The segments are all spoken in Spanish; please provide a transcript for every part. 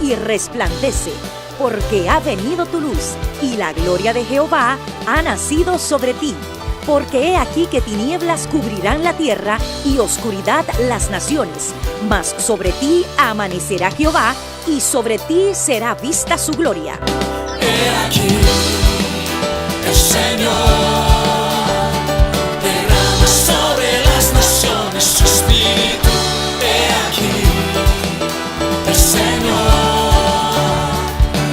y resplandece, porque ha venido tu luz, y la gloria de Jehová ha nacido sobre ti. Porque he aquí que tinieblas cubrirán la tierra y oscuridad las naciones, mas sobre ti amanecerá Jehová, y sobre ti será vista su gloria. He aquí, el Señor derrama sobre las naciones su espíritu. He aquí, el Señor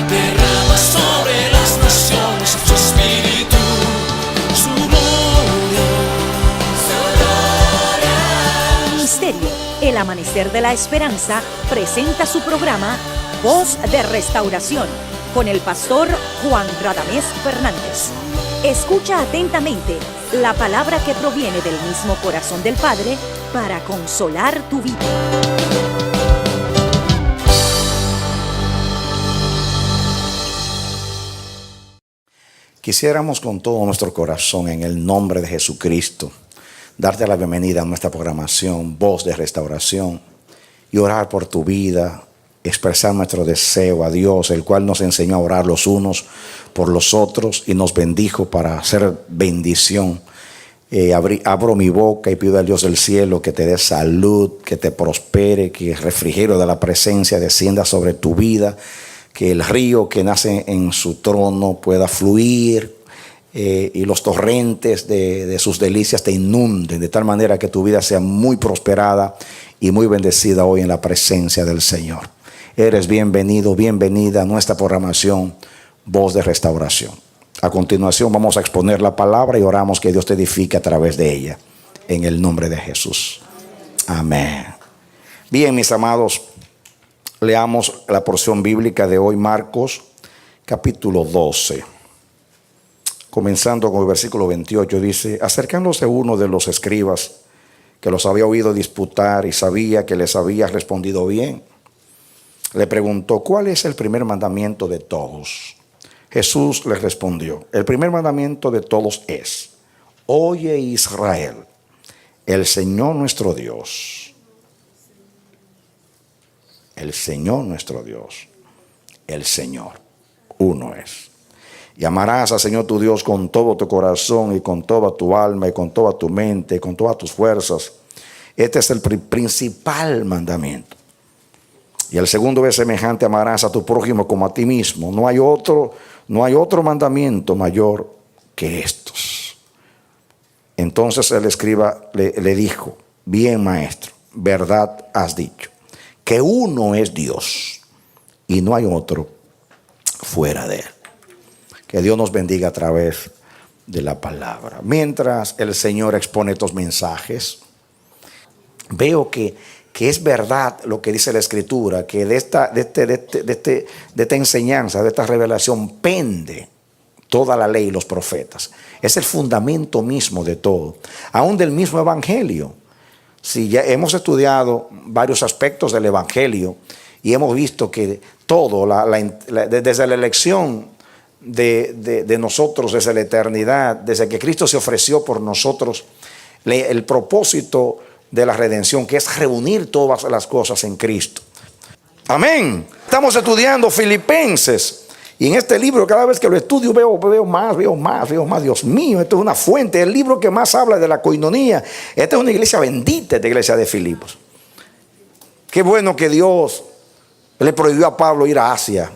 derrama sobre las naciones su espíritu, su gloria, su gloria. Ministerio El Amanecer de la Esperanza presenta su programa Voz de Restauración con el pastor Juan Radamés Fernández. Escucha atentamente la palabra que proviene del mismo corazón del Padre para consolar tu vida. Quisiéramos con todo nuestro corazón, en el nombre de Jesucristo, darte la bienvenida a nuestra programación Voz de Restauración y orar por tu vida, expresar nuestro deseo a Dios, el cual nos enseñó a orar los unos por los otros y nos bendijo para hacer bendición. Abro mi boca y pido al Dios del cielo que te dé salud, que te prospere, que el refrigerio de la presencia descienda sobre tu vida, que el río que nace en su trono pueda fluir y los torrentes de sus delicias te inunden, de tal manera que tu vida sea muy prosperada y muy bendecida hoy en la presencia del Señor. Eres bienvenido, bienvenida a nuestra programación Voz de Restauración. A continuación vamos a exponer la palabra y oramos que Dios te edifique a través de ella. En el nombre de Jesús. Amén. Bien, mis amados, leamos la porción bíblica de hoy, Marcos, capítulo 12. Comenzando con el versículo 28, dice: acercándose uno de los escribas que los había oído disputar y sabía que les había respondido bien, le preguntó: ¿cuál es el primer mandamiento de todos? Jesús les respondió: el primer mandamiento de todos es: oye Israel, el Señor nuestro Dios, el Señor nuestro Dios, el Señor, uno es. Y amarás al Señor tu Dios con todo tu corazón y con toda tu alma y con toda tu mente y con todas tus fuerzas. Este es el principal mandamiento. Y el segundo es semejante: amarás a tu prójimo como a ti mismo. No hay otro mandamiento mayor que estos. Entonces el escriba le dijo: bien, maestro, verdad has dicho, que uno es Dios y no hay otro fuera de él. Que Dios nos bendiga a través de la palabra. Mientras el Señor expone estos mensajes, veo que es verdad lo que dice la Escritura, que de esta enseñanza, de esta revelación pende toda la ley y los profetas. Es el fundamento mismo de todo, aún del mismo Evangelio. Si ya hemos estudiado varios aspectos del Evangelio y hemos visto que todo, desde la elección de nosotros, desde la eternidad, desde que Cristo se ofreció por nosotros, el propósito de la redención, que es reunir todas las cosas en Cristo. Amén. Estamos estudiando Filipenses, y en este libro, cada vez que lo estudio, veo más. Dios mío, esto es una fuente, el libro que más habla de la coinonía. Esta es una iglesia bendita, esta iglesia de Filipos. Qué bueno que Dios le prohibió a Pablo ir a Asia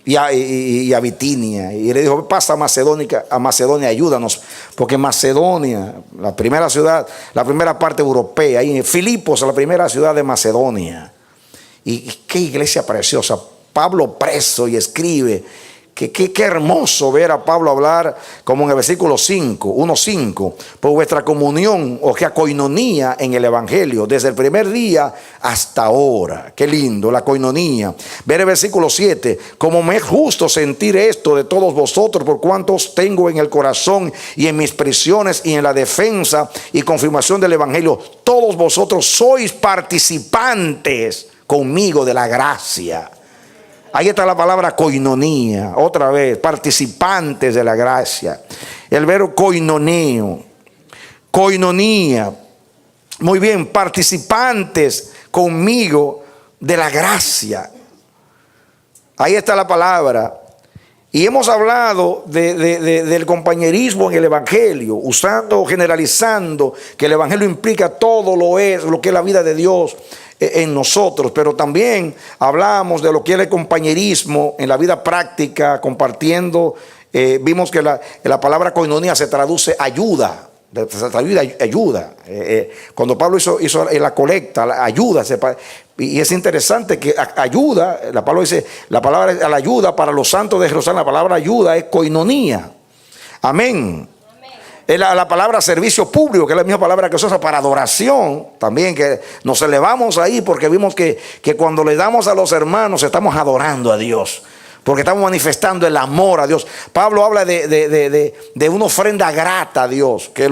y a Bitinia, y le dijo: pasa a Macedonia, ayúdanos, porque Macedonia, la primera ciudad, la primera parte europea, y Filipos, la primera ciudad de Macedonia. Y qué iglesia preciosa. Pablo preso y escribe. Qué hermoso ver a Pablo hablar como en el versículo 1:5, por vuestra comunión o que coinonía en el Evangelio desde el primer día hasta ahora. Qué lindo la coinonía. Ver el versículo 7: como me es justo sentir esto de todos vosotros, por cuantos tengo en el corazón y en mis prisiones y en la defensa y confirmación del Evangelio, todos vosotros sois participantes conmigo de la gracia. Ahí está la palabra coinonía, otra vez, participantes de la gracia. El verbo coinoneo, coinonía. Muy bien, participantes conmigo de la gracia. Ahí está la palabra. Y hemos hablado del compañerismo en el Evangelio, generalizando que el Evangelio implica todo lo que es la vida de Dios en nosotros, pero también hablamos de lo que es el compañerismo en la vida práctica, compartiendo. Vimos que la palabra koinonia se traduce ayuda. Ayuda. Cuando Pablo hizo la colecta, la ayuda, y es interesante que ayuda, la palabra la ayuda para los santos de Jerusalén, la palabra ayuda es koinonía. Amén. Es la palabra servicio público, que es la misma palabra que se usa para adoración, también, que nos elevamos ahí porque vimos que cuando le damos a los hermanos estamos adorando a Dios, porque estamos manifestando el amor a Dios. Pablo habla de una ofrenda grata a Dios, que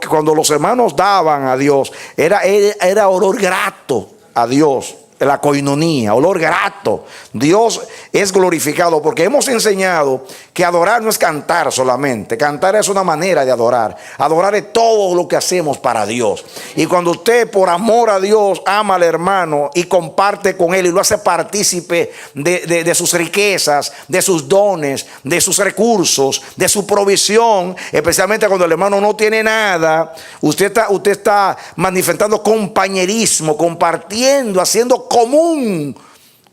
cuando los hermanos daban a Dios, era olor grato a Dios. La koinonía, olor grato. Dios es glorificado, porque hemos enseñado que adorar no es cantar solamente. Cantar es una manera de adorar. Adorar es todo lo que hacemos para Dios. Y cuando usted por amor a Dios ama al hermano y comparte con él y lo hace partícipe de sus riquezas, de sus dones, de sus recursos, de su provisión, especialmente cuando el hermano no tiene nada, usted está manifestando compañerismo, compartiendo, haciendo común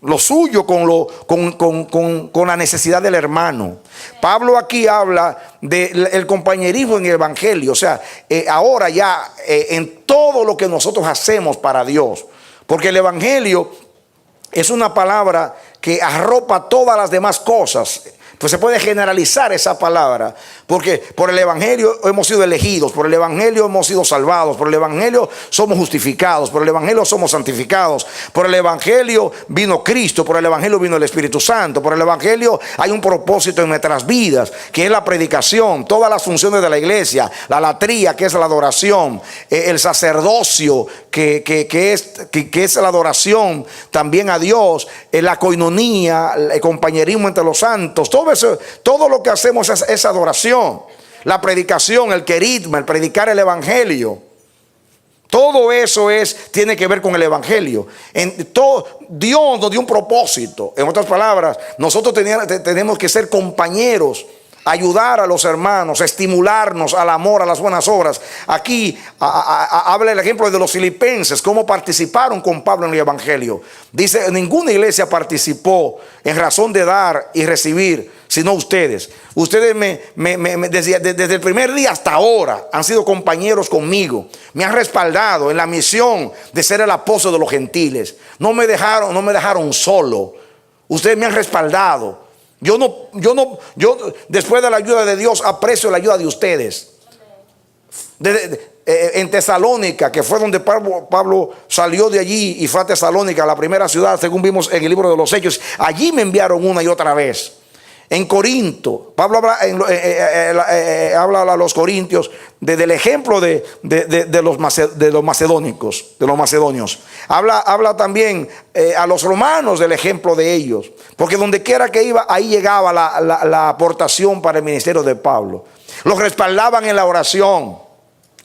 lo suyo con la necesidad del hermano. Pablo aquí habla del compañerismo en el Evangelio, o sea, ahora ya en todo lo que nosotros hacemos para Dios, porque el Evangelio es una palabra que arropa todas las demás cosas. Pues se puede generalizar esa palabra, porque por el Evangelio hemos sido elegidos, por el Evangelio hemos sido salvados, por el Evangelio somos justificados, por el Evangelio somos santificados, por el Evangelio vino Cristo, por el Evangelio vino el Espíritu Santo, por el Evangelio hay un propósito en nuestras vidas, que es la predicación, todas las funciones de la iglesia, la latría, que es la adoración, el sacerdocio, que es la adoración también a Dios, la koinonía, el compañerismo entre los santos, todo lo que hacemos es adoración. La predicación, el querigma, el predicar el Evangelio, todo eso tiene que ver con el Evangelio. Dios nos dio un propósito. En otras palabras, nosotros tenemos que ser compañeros, ayudar a los hermanos, estimularnos al amor, a las buenas obras. Aquí habla el ejemplo de los filipenses, cómo participaron con Pablo en el Evangelio. Dice, ninguna iglesia participó en razón de dar y recibir, sino ustedes. Ustedes desde el primer día hasta ahora han sido compañeros conmigo. Me han respaldado en la misión de ser el apóstol de los gentiles. No me dejaron solo. Ustedes me han respaldado. Yo después de la ayuda de Dios aprecio la ayuda de ustedes. En Tesalónica, que fue donde Pablo salió de allí y fue a Tesalónica, la primera ciudad, según vimos en el libro de los Hechos. Allí me enviaron una y otra vez. En Corinto, Pablo habla a los corintios del ejemplo de los macedonios. Habla también a los romanos del ejemplo de ellos, porque donde quiera que iba, ahí llegaba la aportación para el ministerio de Pablo. Los respaldaban en la oración,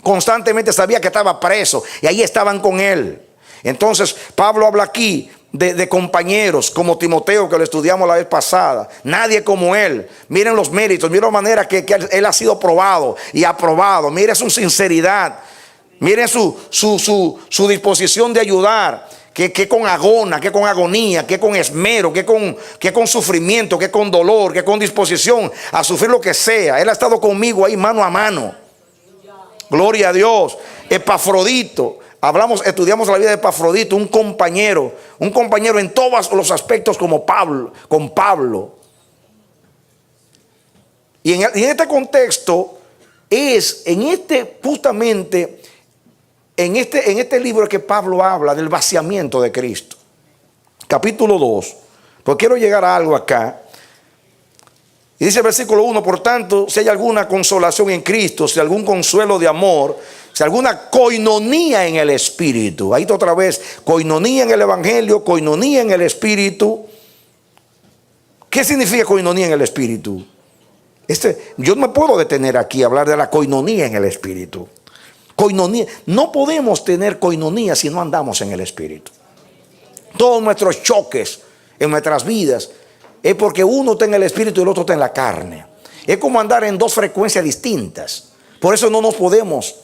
constantemente sabía que estaba preso y ahí estaban con él. Entonces Pablo habla aquí de compañeros como Timoteo, que lo estudiamos la vez pasada. Nadie como él. Miren los méritos, miren la manera que él ha sido probado y aprobado. Miren su sinceridad, miren su disposición de ayudar, que con agona, que con agonía, que con esmero, que con sufrimiento, que con dolor, que con disposición a sufrir lo que sea. Él ha estado conmigo ahí mano a mano. Gloria a Dios. Epafrodito. Estudiamos la vida de Epafrodito, un compañero en todos los aspectos con Pablo. Y en este contexto justamente en este libro que Pablo habla del vaciamiento de Cristo. Capítulo 2. Pues quiero llegar a algo acá. Y dice el versículo 1, por tanto, si hay alguna consolación en Cristo, si algún consuelo de amor, si alguna koinonía en el Espíritu. Ahí está otra vez, koinonía en el Evangelio, koinonía en el Espíritu. ¿Qué significa koinonía en el Espíritu? Yo no me puedo detener aquí a hablar de la koinonía en el Espíritu. Koinonía, no podemos tener koinonía si no andamos en el Espíritu. Todos nuestros choques en nuestras vidas, es porque uno está en el espíritu y el otro está en la carne. Es como andar en dos frecuencias distintas. Por eso no nos podemos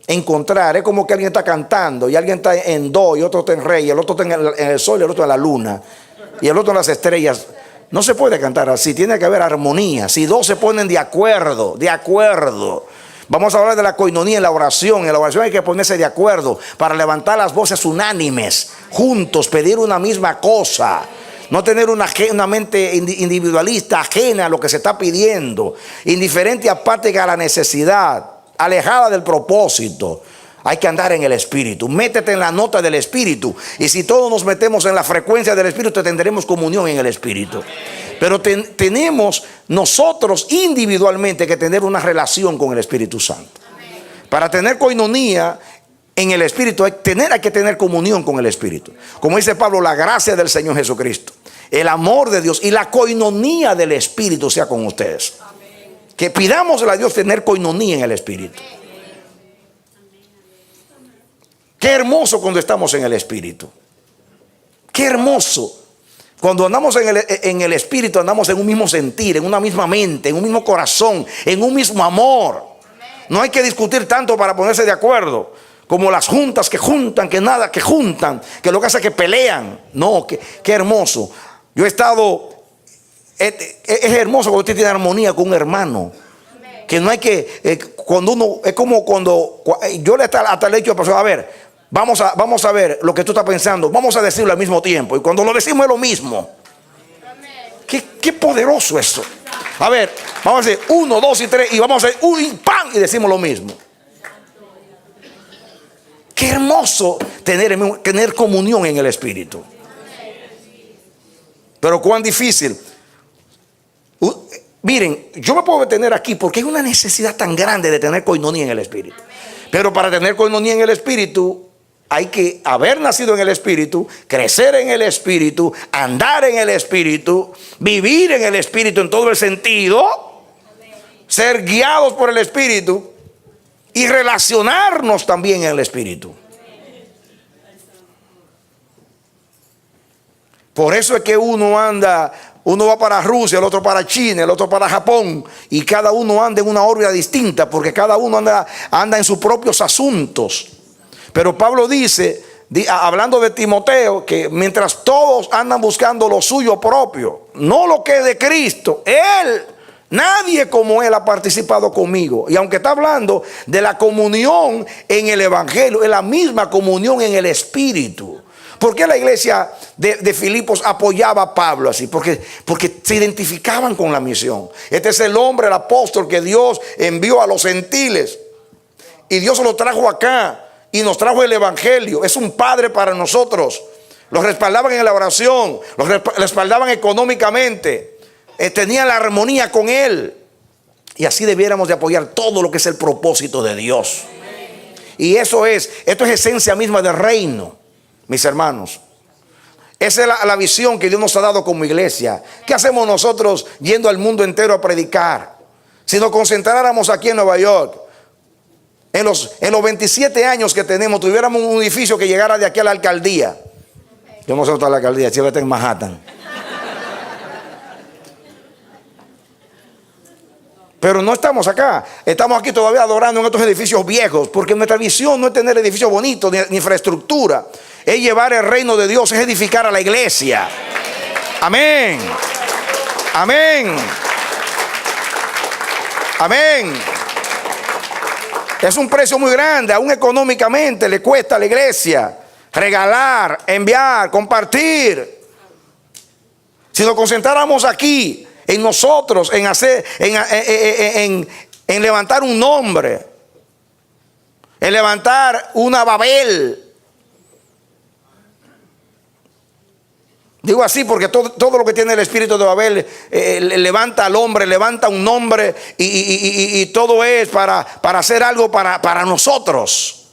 encontrar. Es como que alguien está cantando y alguien está en do y otro está en re, y el otro está en el sol y el otro en la luna y el otro en las estrellas. No se puede cantar así, tiene que haber armonía. Si dos se ponen de acuerdo. Vamos a hablar de la coinonía en la oración. En la oración hay que ponerse de acuerdo para levantar las voces unánimes, juntos, pedir una misma cosa. No tener una mente individualista, ajena a lo que se está pidiendo, indiferente, apática a la necesidad, alejada del propósito. Hay que andar en el espíritu. Métete en la nota del espíritu. Y si todos nos metemos en la frecuencia del espíritu, tendremos comunión en el espíritu. Pero tenemos nosotros individualmente que tener una relación con el Espíritu Santo. Para tener coinonía en el espíritu hay que tener comunión con el espíritu. Como dice Pablo, la gracia del Señor Jesucristo, el amor de Dios y la coinonía del espíritu sea con ustedes. Que pidámosle a Dios tener coinonía en el espíritu. Qué hermoso cuando estamos en el espíritu. Qué hermoso. Cuando andamos en el espíritu, andamos en un mismo sentir, en una misma mente, en un mismo corazón, en un mismo amor. No hay que discutir tanto para ponerse de acuerdo. Como las juntas que juntan, que nada, que juntan, que lo que hace es que pelean. No, qué hermoso. Yo he estado, es hermoso cuando usted tiene armonía con un hermano. Que no hay que, cuando uno, es como cuando, yo hasta le he dicho a la persona, a ver, vamos a ver lo que tú estás pensando, vamos a decirlo al mismo tiempo. Y cuando lo decimos es lo mismo. Qué poderoso eso. A ver, vamos a decir 1, 2 y 3 y vamos a hacer ¡pam! Y decimos lo mismo. Qué hermoso tener comunión en el espíritu. Pero cuán difícil. Miren, yo me puedo detener aquí porque hay una necesidad tan grande de tener coinonía en el espíritu. Pero para tener coinonía en el espíritu hay que haber nacido en el espíritu, crecer en el espíritu, andar en el espíritu, vivir en el espíritu en todo el sentido, ser guiados por el espíritu y relacionarnos también en el espíritu. Por eso es que uno va para Rusia, el otro para China, el otro para Japón, y cada uno anda en una órbita distinta, porque cada uno anda en sus propios asuntos. Pero Pablo dice, hablando de Timoteo, que mientras todos andan buscando lo suyo propio, no lo que es de Cristo, nadie como él ha participado conmigo. Y aunque está hablando de la comunión en el evangelio, es la misma comunión en el espíritu. ¿Por qué la iglesia de Filipos apoyaba a Pablo así? Porque se identificaban con la misión. Este es el hombre, el apóstol que Dios envió a los gentiles. Y Dios lo trajo acá y nos trajo el evangelio. Es un padre para nosotros. Los respaldaban en la oración, los respaldaban económicamente. Tenían la armonía con él. Y así debiéramos de apoyar todo lo que es el propósito de Dios. Y esto es esencia misma del reino. Mis hermanos, esa es la visión que Dios nos ha dado como iglesia. ¿Qué hacemos nosotros yendo al mundo entero a predicar? Si nos concentráramos aquí en Nueva York, en los 27 años que tenemos, tuviéramos un edificio que llegara de aquí a la alcaldía. Yo no sé dónde está la alcaldía, si está en Manhattan. Pero no estamos acá. Estamos aquí todavía adorando en estos edificios viejos, porque nuestra visión no es tener edificios bonitos ni infraestructura. Es llevar el reino de Dios, es edificar a la iglesia. Amén. Amén. Amén. Es un precio muy grande, aún económicamente le cuesta a la iglesia regalar, enviar, compartir. Si nos concentráramos aquí en nosotros, en hacer, en levantar un nombre, en levantar una Babel. Digo así porque todo lo que tiene el espíritu de Babel levanta al hombre, levanta un nombre y todo es para hacer algo para nosotros.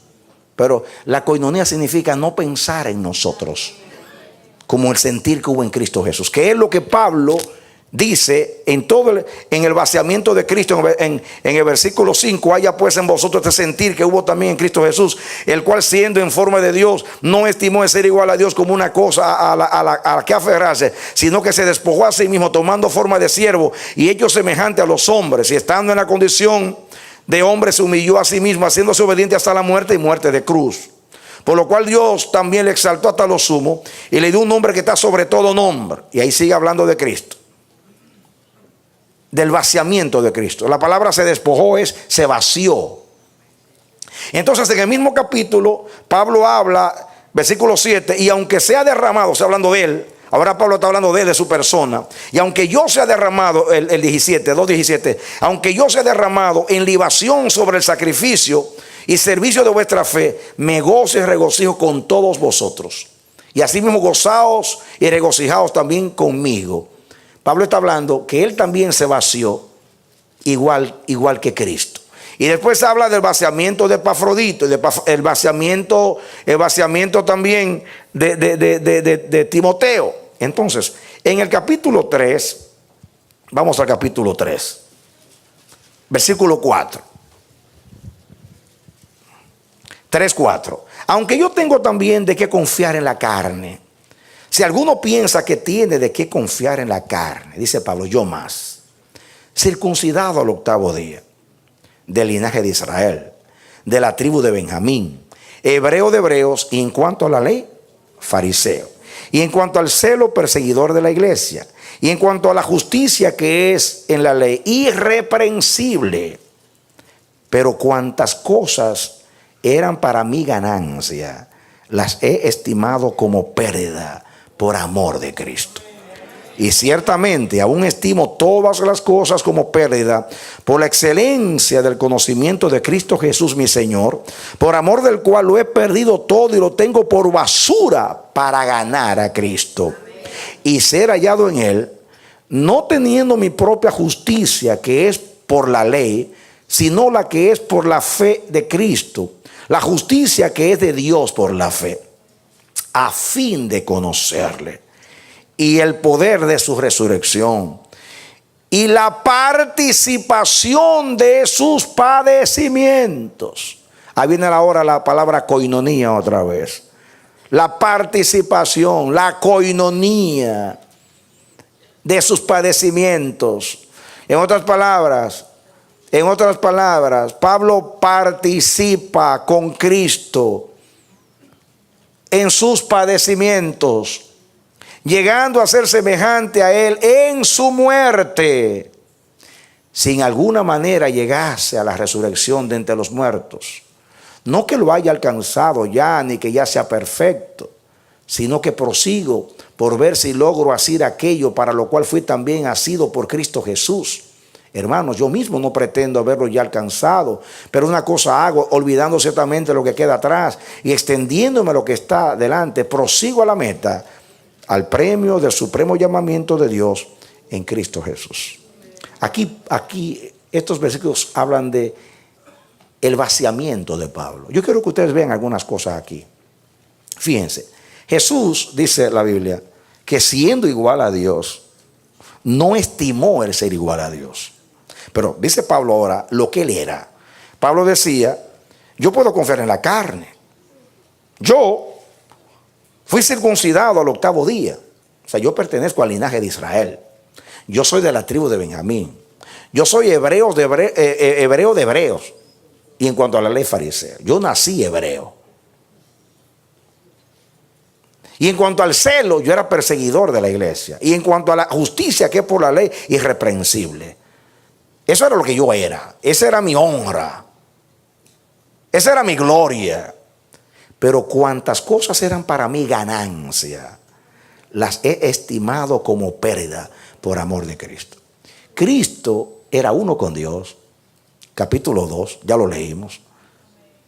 Pero la coinonía significa no pensar en nosotros, como el sentir que hubo en Cristo Jesús, que es lo que Pablo dice en el vaciamiento de Cristo, en el versículo 5, haya pues en vosotros este sentir que hubo también en Cristo Jesús, el cual siendo en forma de Dios, no estimó de ser igual a Dios como una cosa a la que aferrarse, sino que se despojó a sí mismo, tomando forma de siervo y hecho semejante a los hombres, y estando en la condición de hombre se humilló a sí mismo, haciéndose obediente hasta la muerte y muerte de cruz. Por lo cual Dios también le exaltó hasta lo sumo y le dio un nombre que está sobre todo nombre. Y ahí sigue hablando de Cristo, del vaciamiento de Cristo. La palabra se despojó es se vació. Entonces en el mismo capítulo Pablo habla, versículo 7, y aunque sea derramado, está hablando de él. Ahora Pablo está hablando de su persona. Y aunque yo sea derramado, el 17, 2:17, aunque yo sea derramado en libación sobre el sacrificio y servicio de vuestra fe, me gozo y regocijo con todos vosotros. Y asimismo gozaos y regocijaos también conmigo. Pablo está hablando que él también se vació igual que Cristo. Y después habla del vaciamiento de Epafrodito, el vaciamiento también de Timoteo. Entonces, en el capítulo 3, vamos al capítulo 3, versículo 4. 3:4. Aunque yo tengo también de qué confiar en la carne. Si alguno piensa que tiene de qué confiar en la carne, dice Pablo, yo más, circuncidado al 8º día, del linaje de Israel, de la tribu de Benjamín, hebreo de hebreos, y en cuanto a la ley, fariseo, y en cuanto al celo, perseguidor de la iglesia, y en cuanto a la justicia que es en la ley, irreprensible. Pero cuantas cosas eran para mi ganancia, las he estimado como pérdida por amor de Cristo. Y ciertamente aún estimo todas las cosas como pérdida por la excelencia del conocimiento de Cristo Jesús mi Señor, por amor del cual lo he perdido todo y lo tengo por basura para ganar a Cristo y ser hallado en él, no teniendo mi propia justicia que es por la ley, sino la que es por la fe de Cristo, la justicia que es de Dios por la fe, a fin de conocerle y el poder de su resurrección y la participación de sus padecimientos. Ahí viene ahora la palabra coinonía otra vez. La participación, la coinonía de sus padecimientos. En otras palabras, Pablo participa con Cristo en sus padecimientos, llegando a ser semejante a él en su muerte, si en alguna manera llegase a la resurrección de entre los muertos. No que lo haya alcanzado ya, ni que ya sea perfecto, sino que prosigo por ver si logro hacer aquello para lo cual fui también asido por Cristo Jesús. Hermanos, yo mismo no pretendo haberlo ya alcanzado, pero una cosa hago, olvidando ciertamente lo que queda atrás y extendiéndome lo que está delante, prosigo a la meta, al premio del supremo llamamiento de Dios en Cristo Jesús. Aquí estos versículos hablan de el vaciamiento de Pablo. Yo quiero que ustedes vean algunas cosas aquí. Fíjense, Jesús, dice la Biblia, que siendo igual a Dios, no estimó el ser igual a Dios. Pero dice Pablo ahora lo que él era. Pablo decía, yo puedo confiar en la carne. Yo fui circuncidado al 8º día. O sea, yo pertenezco al linaje de Israel. Yo soy de la tribu de Benjamín. Yo soy hebreo de hebreos. Y en cuanto a la ley farisea, yo nací hebreo. Y en cuanto al celo, yo era perseguidor de la iglesia. Y en cuanto a la justicia que es por la ley, irreprensible. Eso era lo que yo era. Esa era mi honra. Esa era mi gloria. Pero cuantas cosas eran para mí ganancia, las he estimado como pérdida por amor de Cristo. Cristo era uno con Dios. Capítulo 2, ya lo leímos.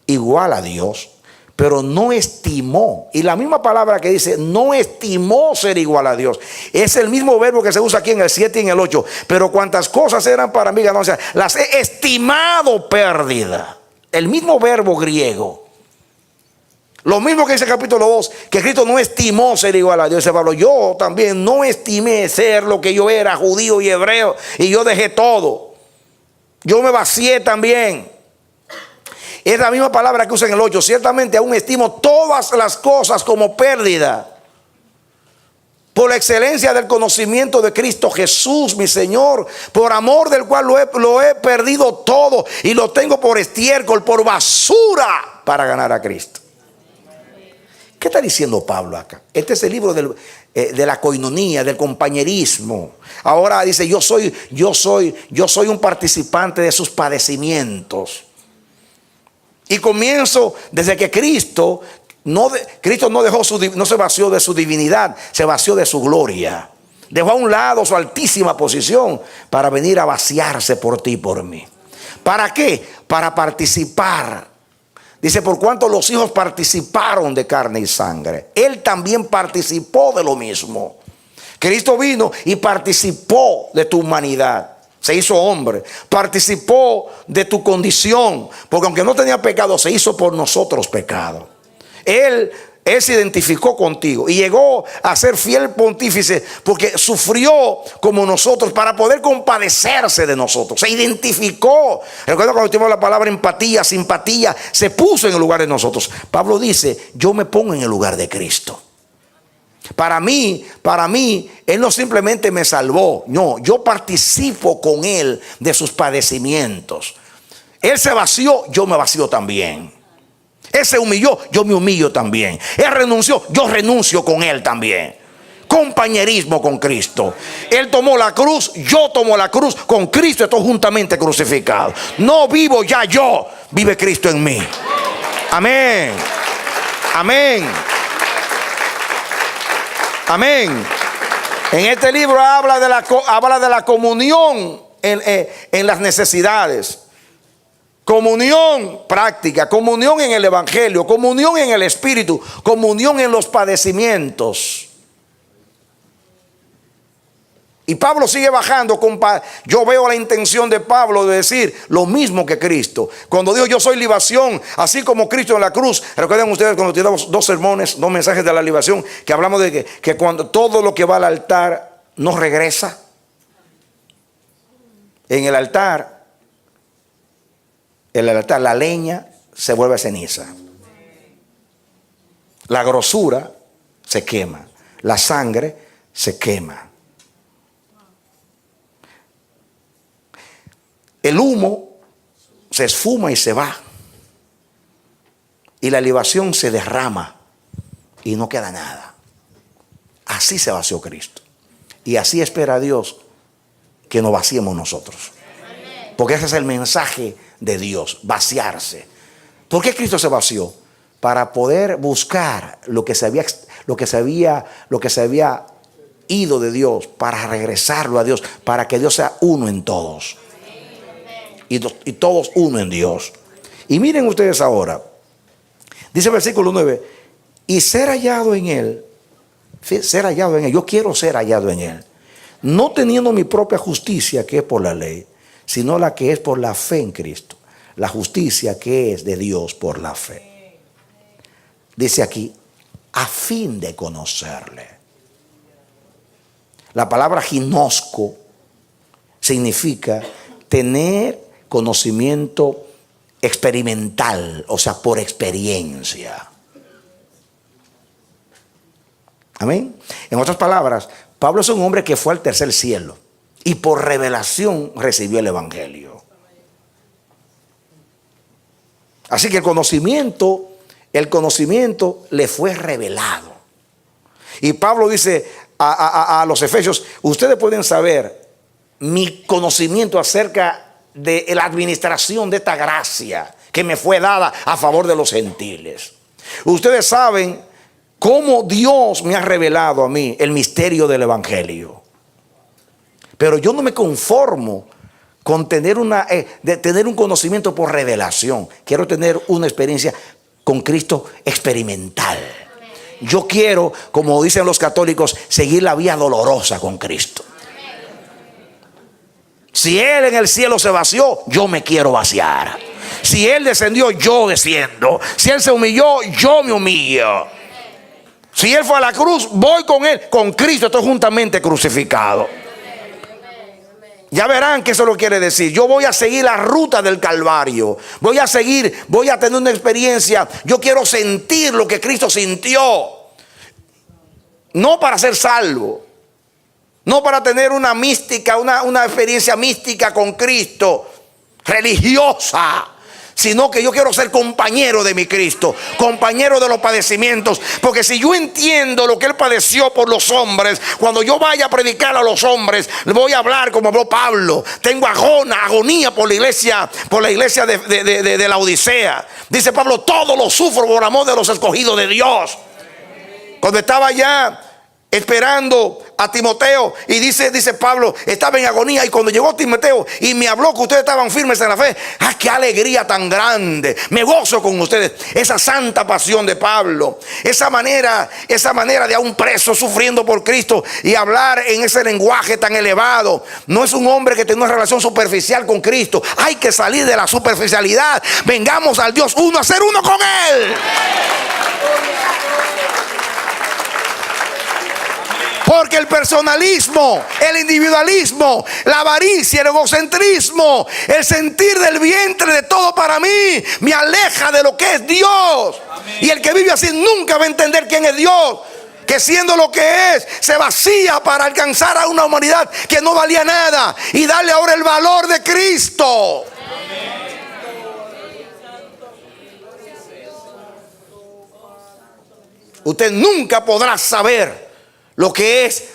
Igual a Dios, pero no estimó. Y la misma palabra que dice, no estimó ser igual a Dios. Es el mismo verbo que se usa aquí en el 7 y en el 8. Pero cuantas cosas eran para mí ganancia, las he estimado pérdida. El mismo verbo griego. Lo mismo que dice el capítulo 2, que Cristo no estimó ser igual a Dios. Dice Pablo, yo también no estimé ser lo que yo era, judío y hebreo, y yo dejé todo. Yo me vacié también. Es la misma palabra que usa en el 8. Ciertamente aún estimo todas las cosas como pérdida por la excelencia del conocimiento de Cristo Jesús, mi Señor, por amor del cual lo he perdido todo y lo tengo por estiércol, por basura, para ganar a Cristo. ¿Qué está diciendo Pablo acá? Este es el libro de la coinonía, del compañerismo. Ahora dice, yo soy un participante de sus padecimientos. Y comienzo desde que Cristo no se vació de su divinidad, se vació de su gloria. Dejó a un lado su altísima posición para venir a vaciarse por ti y por mí. ¿Para qué? Para participar. Dice, por cuanto los hijos participaron de carne y sangre, Él también participó de lo mismo. Cristo vino y participó de tu humanidad. Se hizo hombre, participó de tu condición, porque aunque no tenía pecado, se hizo por nosotros pecado. Él se identificó contigo y llegó a ser fiel pontífice porque sufrió como nosotros para poder compadecerse de nosotros. Se identificó. Recuerda cuando tuvimos la palabra empatía, simpatía, se puso en el lugar de nosotros. Pablo dice, yo me pongo en el lugar de Cristo. Para mí, Él no simplemente me salvó, no, yo participo con Él de sus padecimientos. Él se vació, yo me vacío también. Él se humilló, yo me humillo también. Él renunció, yo renuncio con Él también. Compañerismo con Cristo. Él tomó la cruz, yo tomo la cruz. Con Cristo estoy juntamente crucificado. No vivo ya yo, vive Cristo en mí. Amén. Amén. Amén. En este libro habla de la comunión en las necesidades. Comunión práctica, comunión en el evangelio, comunión en el espíritu, comunión en los padecimientos. Y Pablo sigue bajando. Yo veo la intención de Pablo de decir lo mismo que Cristo. Cuando dijo yo soy libación, así como Cristo en la cruz. Recuerden ustedes cuando tiramos dos mensajes de la libación, que hablamos de que cuando todo lo que va al altar no regresa. En el altar, la leña se vuelve ceniza. La grosura se quema. La sangre se quema. El humo se esfuma y se va. Y la libación se derrama y no queda nada. Así se vació Cristo. Y así espera Dios que nos vaciemos nosotros. Porque ese es el mensaje de Dios, vaciarse. ¿Por qué Cristo se vació? Para poder buscar lo que se había ido de Dios, para regresarlo a Dios, para que Dios sea uno en todos. Y todos uno en Dios. Y miren ustedes ahora, dice el versículo 9, y ser hallado en Él, yo quiero ser hallado en Él, no teniendo mi propia justicia que es por la ley, sino la que es por la fe en Cristo, la justicia que es de Dios por la fe. Dice aquí, a fin de conocerle. La palabra ginosco significa tener conocimiento experimental, o sea, por experiencia. Amén. En otras palabras, Pablo es un hombre que fue al tercer cielo y por revelación recibió el evangelio. Así que el conocimiento le fue revelado. Y Pablo dice a los efesios, ustedes pueden saber mi conocimiento acerca de la administración de esta gracia que me fue dada a favor de los gentiles. Ustedes saben cómo Dios me ha revelado a mí el misterio del evangelio. Pero yo no me conformo con tener un conocimiento por revelación. Quiero tener una experiencia con Cristo experimental. Yo quiero, como dicen los católicos, seguir la vía dolorosa con Cristo. Si Él en el cielo se vació, yo me quiero vaciar. Si Él descendió, yo desciendo. Si Él se humilló, yo me humillo. Si Él fue a la cruz, voy con Él. Con Cristo estoy juntamente crucificado. Ya verán que eso lo quiere decir. Yo voy a seguir la ruta del Calvario. Voy a tener una experiencia. Yo quiero sentir lo que Cristo sintió. No para ser salvo. No para tener una mística, una experiencia mística con Cristo, religiosa. Sino que yo quiero ser compañero de mi Cristo, compañero de los padecimientos. Porque si yo entiendo lo que Él padeció por los hombres, cuando yo vaya a predicar a los hombres, le voy a hablar como habló Pablo. Tengo agonía por la iglesia de la Odisea. Dice Pablo, todo lo sufro por amor de los escogidos de Dios. Cuando estaba allá esperando a Timoteo, y dice Pablo, estaba en agonía, y cuando llegó Timoteo y me habló que ustedes estaban firmes en la fe, qué alegría tan grande, me gozo con ustedes. Esa santa pasión de Pablo, esa manera de a un preso sufriendo por Cristo y hablar en ese lenguaje tan elevado. No es un hombre que tiene una relación superficial con Cristo. Hay que salir de la superficialidad. Vengamos al Dios uno a ser uno con Él. Porque el personalismo, el individualismo, la avaricia, el egocentrismo, el sentir del vientre de todo para mí, me aleja de lo que es Dios. Amén. Y el que vive así nunca va a entender quién es Dios. Que siendo lo que es, se vacía para alcanzar a una humanidad que no valía nada y darle ahora el valor de Cristo. Amén. Usted nunca podrá saber lo que es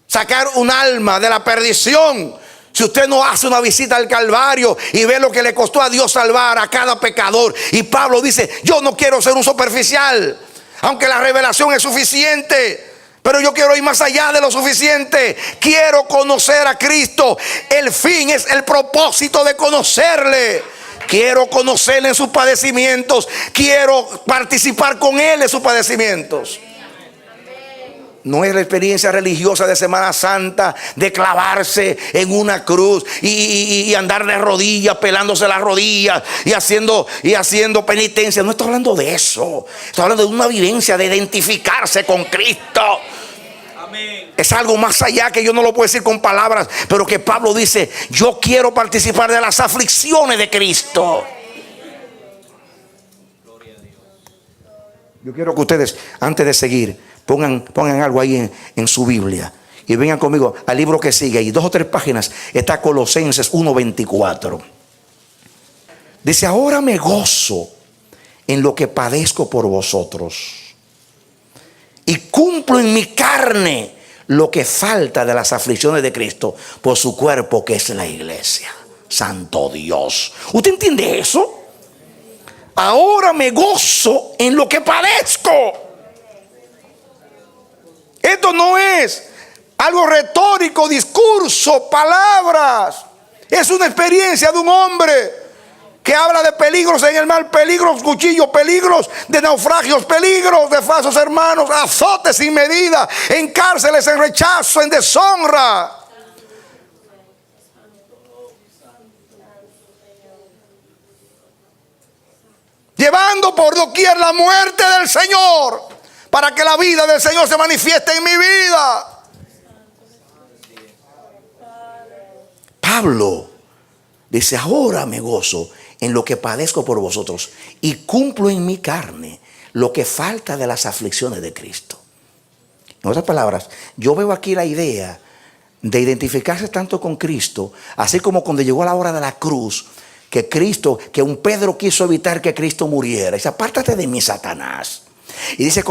sacar un alma de la perdición si usted no hace una visita al Calvario y ve lo que le costó a Dios salvar a cada pecador. Y Pablo dice, yo no quiero ser un superficial, aunque la revelación es suficiente, pero yo quiero ir más allá de lo suficiente. Quiero conocer a Cristo. El fin es el propósito de conocerle. Quiero conocerle en sus padecimientos. Quiero participar con Él en sus padecimientos. No es la experiencia religiosa de Semana Santa de clavarse en una cruz y andar de rodillas, pelándose las rodillas y haciendo penitencia. No estoy hablando de eso. Estoy hablando de una vivencia de identificarse con Cristo. Amén. Es algo más allá que yo no lo puedo decir con palabras, pero que Pablo dice, yo quiero participar de las aflicciones de Cristo. Yo quiero que ustedes, antes de seguir, pongan algo ahí en su Biblia y vengan conmigo al libro que sigue. Y 2 o 3 páginas está Colosenses 1:24. Dice, ahora me gozo en lo que padezco por vosotros y cumplo en mi carne lo que falta de las aflicciones de Cristo por su cuerpo, que es la iglesia. Santo Dios, ¿usted entiende eso? Ahora me gozo en lo que padezco. Esto no es algo retórico, discurso, palabras. Es una experiencia de un hombre que habla de peligros en el mar, peligros, cuchillos, peligros de naufragios, peligros de falsos hermanos, azotes sin medida, en cárceles, en rechazo, en deshonra. Llevando por doquier la muerte del Señor, para que la vida del Señor se manifieste en mi vida. Pablo dice, ahora me gozo en lo que padezco por vosotros y cumplo en mi carne lo que falta de las aflicciones de Cristo. En otras palabras, yo veo aquí la idea de identificarse tanto con Cristo, así como cuando llegó la hora de la cruz, que un Pedro quiso evitar que Cristo muriera. Dice, apártate de mí, Satanás. Y dice,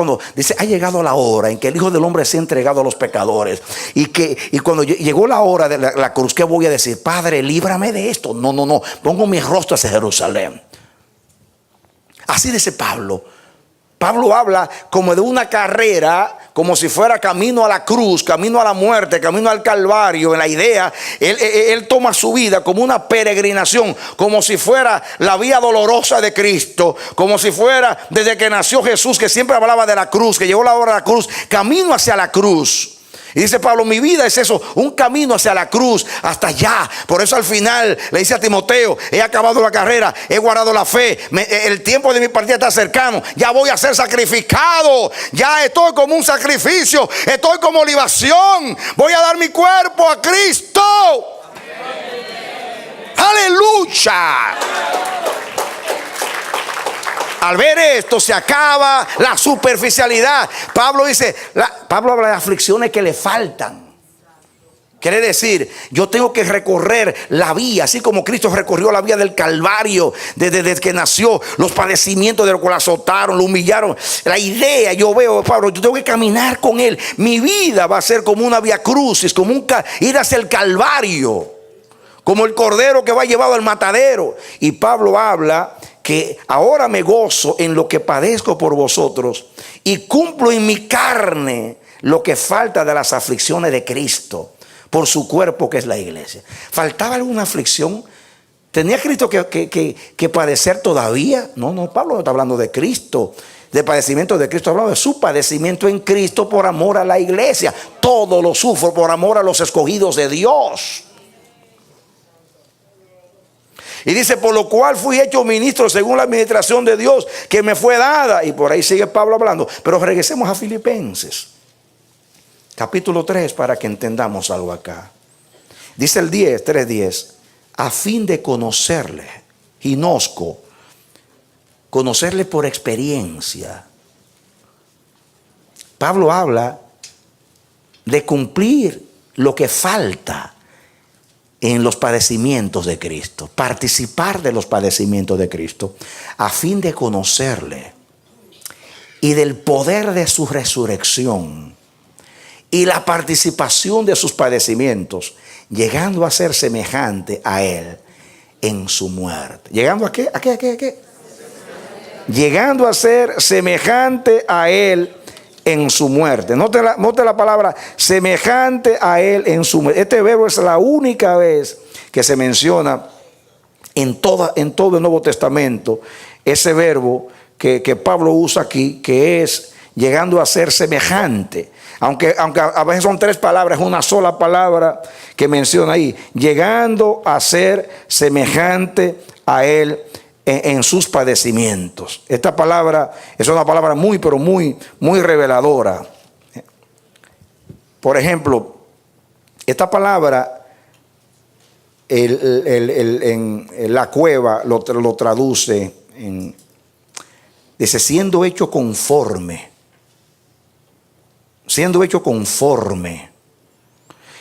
ha llegado la hora en que el Hijo del Hombre se ha entregado a los pecadores, y cuando llegó la hora de la cruz, ¿qué voy a decir? Padre, líbrame de esto. No, pongo mi rostro hacia Jerusalén. Así dice Pablo. Pablo habla como de una carrera, como si fuera camino a la cruz, camino a la muerte, camino al Calvario. En la idea, él toma su vida como una peregrinación, como si fuera la vía dolorosa de Cristo, como si fuera desde que nació Jesús, que siempre hablaba de la cruz, que llegó la hora de la cruz, camino hacia la cruz. Y dice Pablo, mi vida es eso, un camino hacia la cruz, hasta allá. Por eso al final le dice a Timoteo, he acabado la carrera, he guardado la fe, el tiempo de mi partida está cercano, ya voy a ser sacrificado, ya estoy como un sacrificio, estoy como libación, voy a dar mi cuerpo a Cristo. Aleluya. Al ver esto se acaba la superficialidad. Pablo dice, Pablo habla de aflicciones que le faltan. Quiere decir, yo tengo que recorrer la vía, así como Cristo recorrió la vía del Calvario desde que nació, los padecimientos de los que lo azotaron, lo humillaron. La idea, yo veo, Pablo, yo tengo que caminar con Él. Mi vida va a ser como una vía crucis, como ir hacia el Calvario, como el cordero que va llevado al matadero. Y Pablo habla que ahora me gozo en lo que padezco por vosotros y cumplo en mi carne lo que falta de las aflicciones de Cristo por su cuerpo, que es la iglesia. ¿Faltaba alguna aflicción? ¿Tenía Cristo que padecer todavía? No, Pablo no está hablando de Cristo, de padecimiento de Cristo, hablando de su padecimiento en Cristo por amor a la iglesia. Todo lo sufro por amor a los escogidos de Dios. Y dice, por lo cual fui hecho ministro según la administración de Dios que me fue dada. Y por ahí sigue Pablo hablando. Pero regresemos a Filipenses, capítulo 3, para que entendamos algo acá. Dice el 3:10, a fin de conocerle, ginosco, conocerle por experiencia. Pablo habla de cumplir lo que falta en los padecimientos de Cristo, participar de los padecimientos de Cristo, a fin de conocerle y del poder de su resurrección y la participación de sus padecimientos, llegando a ser semejante a Él en su muerte. ¿Llegando a qué? ¿A qué? Llegando a ser semejante a Él en su muerte. Note la palabra semejante a Él en su muerte. Este verbo es la única vez que se menciona en todo el Nuevo Testamento. Ese verbo que Pablo usa aquí, que es llegando a ser semejante. Aunque a veces son 3 palabras, una sola palabra que menciona ahí. Llegando a ser semejante a Él en sus padecimientos. Esta palabra es una palabra muy, pero muy, muy reveladora. Por ejemplo, esta palabra en la Cueva lo traduce dice siendo hecho conforme. Siendo hecho conforme.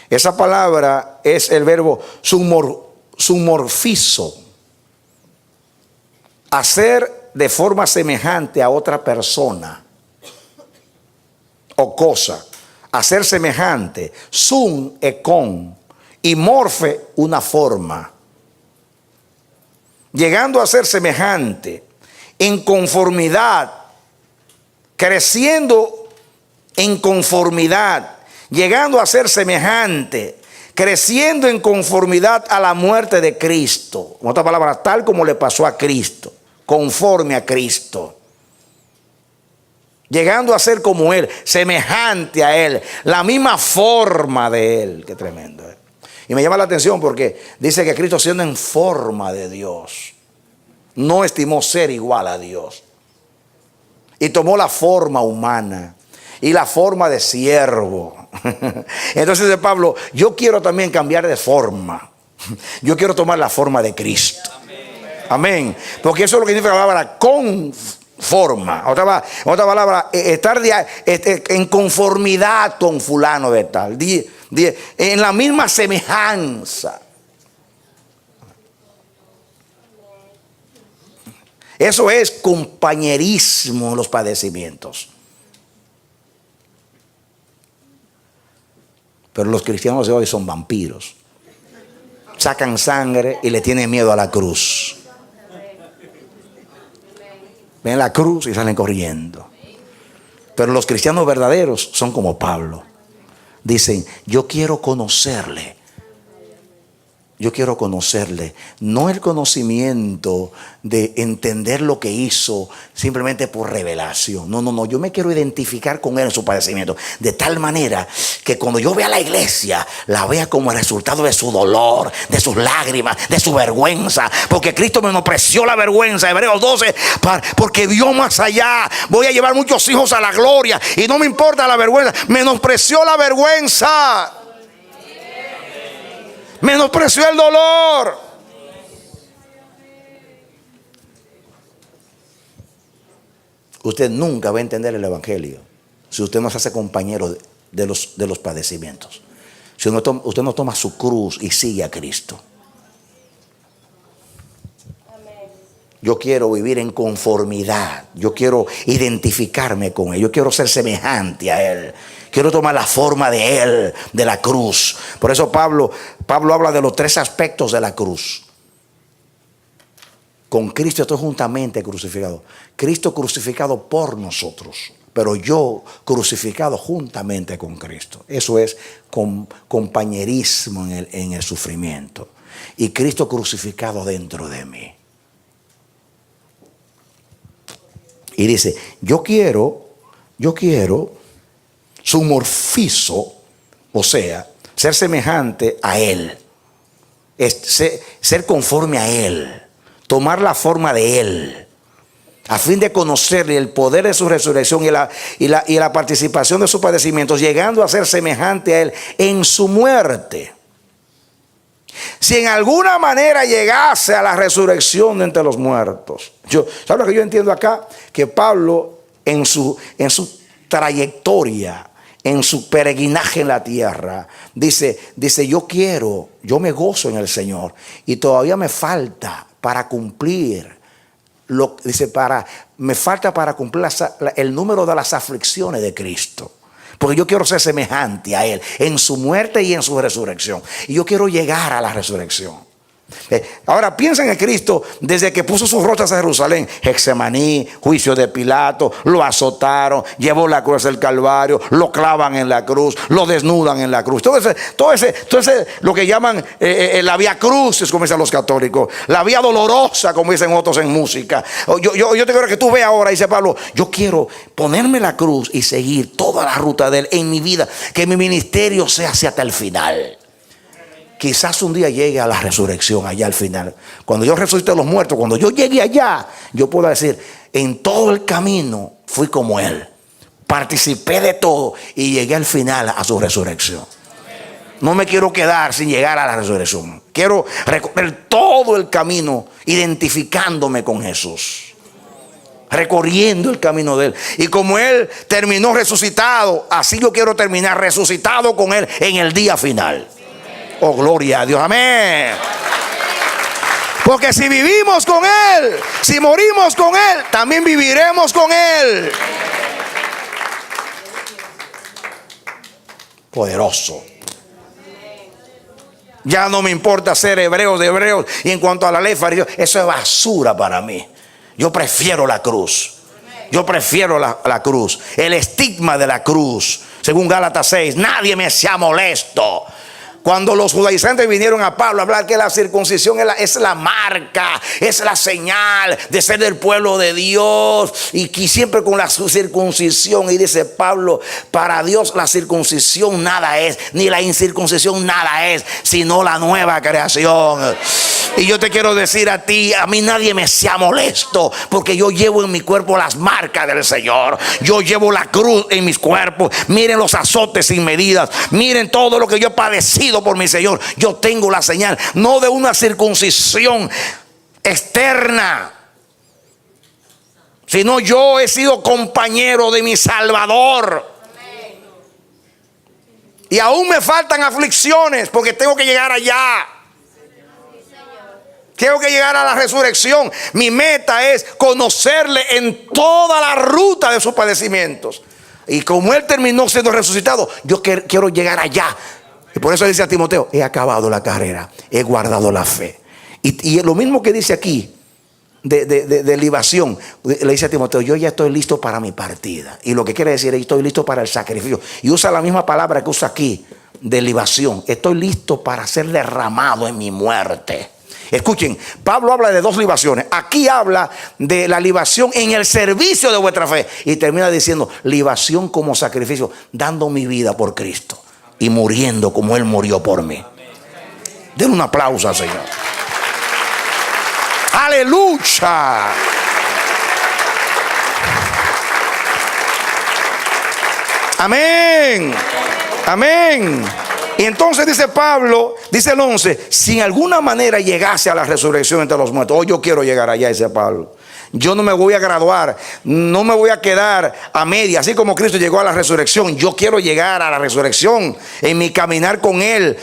Esa palabra es el verbo sumorfizo. Hacer de forma semejante a otra persona o cosa. Hacer semejante. Sum e con. Y morfe, una forma. Llegando a ser semejante. En conformidad. Creciendo en conformidad. Llegando a ser semejante. Creciendo en conformidad a la muerte de Cristo. En otras palabras, tal como le pasó a Cristo. Conforme a Cristo. Llegando a ser como Él, semejante a Él, la misma forma de Él. Qué tremendo. Y me llama la atención porque dice que Cristo, siendo en forma de Dios, no estimó ser igual a Dios. Y tomó la forma humana y la forma de siervo. Entonces dice Pablo, yo quiero también cambiar de forma. Yo quiero tomar la forma de Cristo. Amén. Porque eso es lo que significa la palabra conforma. Otra palabra, estar en conformidad con fulano de tal. En la misma semejanza. Eso es compañerismo en los padecimientos. Pero los cristianos de hoy son vampiros. Sacan sangre y le tienen miedo a la cruz. Ven la cruz y salen corriendo. Pero los cristianos verdaderos son como Pablo. Dicen, yo quiero conocerle Yo quiero conocerle, no el conocimiento de entender lo que hizo simplemente por revelación. No, yo me quiero identificar con él en su padecimiento, de tal manera que cuando yo vea la iglesia, la vea como el resultado de su dolor, de sus lágrimas, de su vergüenza, porque Cristo menospreció la vergüenza, Hebreos 12, porque vio más allá. Voy a llevar muchos hijos a la gloria y no me importa la vergüenza. Menospreció la vergüenza, menospreció el dolor. Usted nunca va a entender el evangelio si usted no se hace compañero de los padecimientos. Si usted no toma su cruz y sigue a Cristo. Yo quiero vivir en conformidad. Yo quiero identificarme con Él. Yo quiero ser semejante a Él. Quiero tomar la forma de Él, de la cruz. Por eso Pablo habla de los 3 aspectos de la cruz. Con Cristo estoy juntamente crucificado. Cristo crucificado por nosotros, pero yo crucificado juntamente con Cristo. Eso es compañerismo en el sufrimiento. Y Cristo crucificado dentro de mí. Y dice, yo quiero su morfizo, o sea, ser semejante a Él, ser conforme a Él, tomar la forma de Él, a fin de conocerle el poder de su resurrección y la participación de sus padecimientos, llegando a ser semejante a Él en su muerte. Si en alguna manera llegase a la resurrección de entre los muertos. ¿Sabe lo que yo entiendo acá? Que Pablo en su trayectoria, en su peregrinaje en la tierra, dice, yo me gozo en el Señor y todavía me falta para cumplir, me falta para cumplir el número de las aflicciones de Cristo. Porque yo quiero ser semejante a Él en su muerte y en su resurrección. Y yo quiero llegar a la resurrección. Ahora piensen en Cristo desde que puso sus rostros a Jerusalén. Getsemaní, juicio de Pilato, lo azotaron, llevó la cruz del Calvario, lo clavan en la cruz, lo desnudan en la cruz. Todo ese lo que llaman la vía crucis, como dicen los católicos, la vía dolorosa, como dicen otros en música. Yo te quiero que tú veas ahora, dice Pablo, yo quiero ponerme la cruz y seguir toda la ruta de Él en mi vida, que mi ministerio sea hacia hasta el final. Quizás un día llegue a la resurrección allá al final. Cuando yo resucite a los muertos, cuando yo llegue allá, yo puedo decir, en todo el camino fui como Él. Participé de todo y llegué al final a su resurrección. No me quiero quedar sin llegar a la resurrección. Quiero recorrer todo el camino identificándome con Jesús. Recorriendo el camino de Él. Y como Él terminó resucitado, así yo quiero terminar resucitado con Él en el día final. Oh, gloria a Dios, amén. Porque si vivimos con Él, si morimos con Él, también viviremos con Él. Poderoso. Ya no me importa ser hebreo de hebreos. Y en cuanto a la ley fariseo, eso es basura para mí. Yo prefiero la cruz. Yo prefiero la cruz. El estigma de la cruz. Según Gálatas 6, nadie me sea molesto. Cuando los judaizantes vinieron a Pablo a hablar que la circuncisión es la marca, es la señal de ser del pueblo de Dios, y siempre con la circuncisión, y dice Pablo, para Dios la circuncisión nada es, ni la incircuncisión nada es, sino la nueva creación. Y yo te quiero decir a ti, a mí nadie me sea molesto, porque yo llevo en mi cuerpo las marcas del Señor. Yo llevo la cruz en mis cuerpos. Miren los azotes sin medidas, miren todo lo que yo he padecido por mi Señor. Yo tengo la señal, no de una circuncisión externa, sino yo he sido compañero de mi Salvador. Y aún me faltan aflicciones, porque tengo que llegar allá. Tengo que llegar a la resurrección. Mi meta es conocerle en toda la ruta de sus padecimientos. Y como Él terminó siendo resucitado, yo quiero llegar allá. Y por eso dice a Timoteo, he acabado la carrera, he guardado la fe. Y lo mismo que dice aquí de libación, le dice a Timoteo, yo ya estoy listo para mi partida. Y lo que quiere decir es, estoy listo para el sacrificio. Y usa la misma palabra que usa aquí, de libación. Estoy listo para ser derramado en mi muerte. Escuchen, Pablo habla de dos libaciones. Aquí habla de la libación en el servicio de vuestra fe. Y termina diciendo, libación como sacrificio, dando mi vida por Cristo y muriendo como Él murió por mí. Den un aplauso al Señor. ¡Aleluya! Amén. Amén. Y entonces dice Pablo, dice el 11, si en alguna manera llegase a la resurrección entre los muertos. Yo quiero llegar allá, dice Pablo. Yo no me voy a graduar, no me voy a quedar a media. Así como Cristo llegó a la resurrección, yo quiero llegar a la resurrección en mi caminar con Él,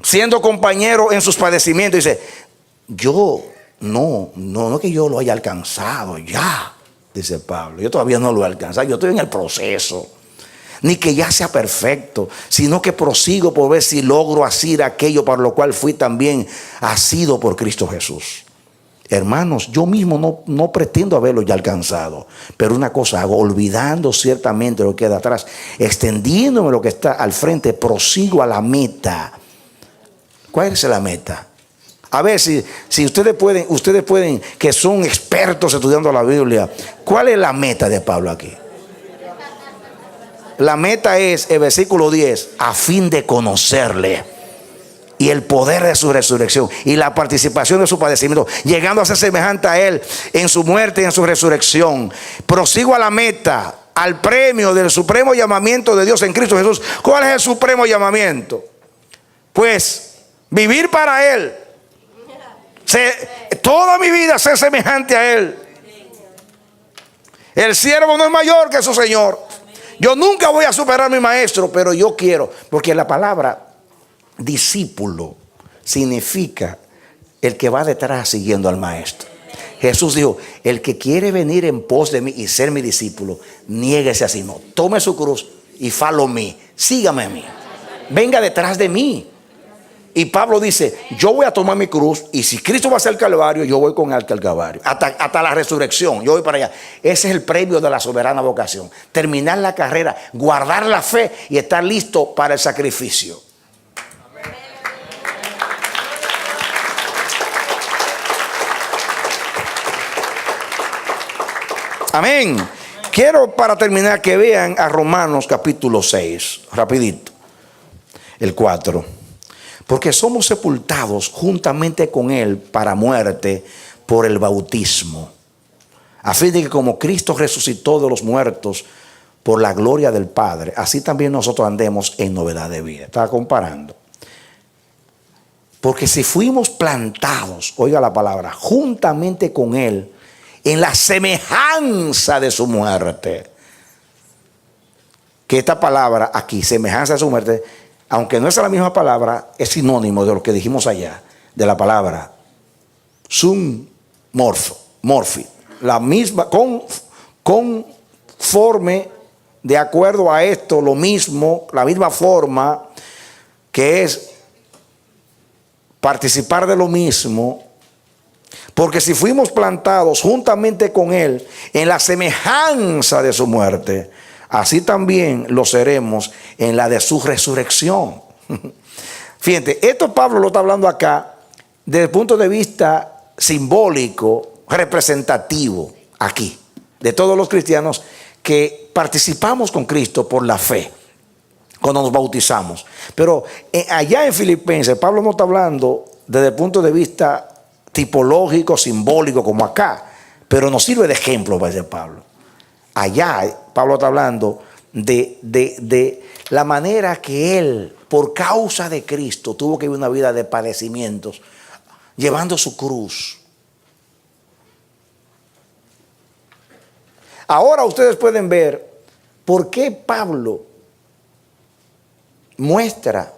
siendo compañero en sus padecimientos. Dice, yo no que yo lo haya alcanzado ya, dice Pablo. Yo todavía no lo he alcanzado, yo estoy en el proceso. Ni que ya sea perfecto, sino que prosigo por ver si logro asir aquello para lo cual fui también asido por Cristo Jesús. Hermanos, yo mismo no pretendo haberlo ya alcanzado, pero una cosa hago, olvidando ciertamente lo que queda atrás, extendiéndome lo que está al frente, prosigo a la meta. ¿Cuál es la meta? A ver si ustedes pueden, que son expertos estudiando la Biblia, ¿cuál es la meta de Pablo aquí? La meta es, el versículo 10, a fin de conocerle y el poder de su resurrección y la participación de su padecimiento, llegando a ser semejante a Él en su muerte y en su resurrección. Prosigo a la meta, al premio del supremo llamamiento de Dios en Cristo Jesús. ¿Cuál es el supremo llamamiento? Pues vivir para Él, toda mi vida ser semejante a Él. El siervo no es mayor que su Señor. Yo nunca voy a superar a mi maestro, pero yo quiero, porque la palabra discípulo significa el que va detrás siguiendo al maestro. Jesús dijo, el que quiere venir en pos de mí y ser mi discípulo, niéguese a sí mismo, tome su cruz y follow me, sígame a mí, venga detrás de mí. Y Pablo dice, yo voy a tomar mi cruz y si Cristo va a ser el Calvario, yo voy con él al Calvario, hasta la resurrección, yo voy para allá. Ese es el premio de la soberana vocación, terminar la carrera, guardar la fe y estar listo para el sacrificio. Amén. Quiero para terminar que vean a Romanos capítulo 6, rapidito, el 4. Porque somos sepultados juntamente con Él para muerte por el bautismo, a fin de que como Cristo resucitó de los muertos por la gloria del Padre, así también nosotros andemos en novedad de vida. Estaba comparando. Porque si fuimos plantados, oiga la palabra, juntamente con Él, en la semejanza de su muerte. Que esta palabra aquí, semejanza de su muerte, aunque no es la misma palabra, es sinónimo de lo que dijimos allá, de la palabra morfi, la misma, conforme, de acuerdo a esto, lo mismo, la misma forma, que es participar de lo mismo. Porque si fuimos plantados juntamente con Él en la semejanza de su muerte, así también lo seremos en la de su resurrección. Fíjate, esto Pablo lo está hablando acá desde el punto de vista simbólico, representativo, aquí, de todos los cristianos que participamos con Cristo por la fe, cuando nos bautizamos. Pero allá en Filipenses, Pablo no está hablando desde el punto de vista tipológico, simbólico, como acá, pero nos sirve de ejemplo, va a decir Pablo. Allá Pablo está hablando de la manera que él, por causa de Cristo, tuvo que vivir una vida de padecimientos, llevando su cruz. Ahora ustedes pueden ver por qué Pablo muestra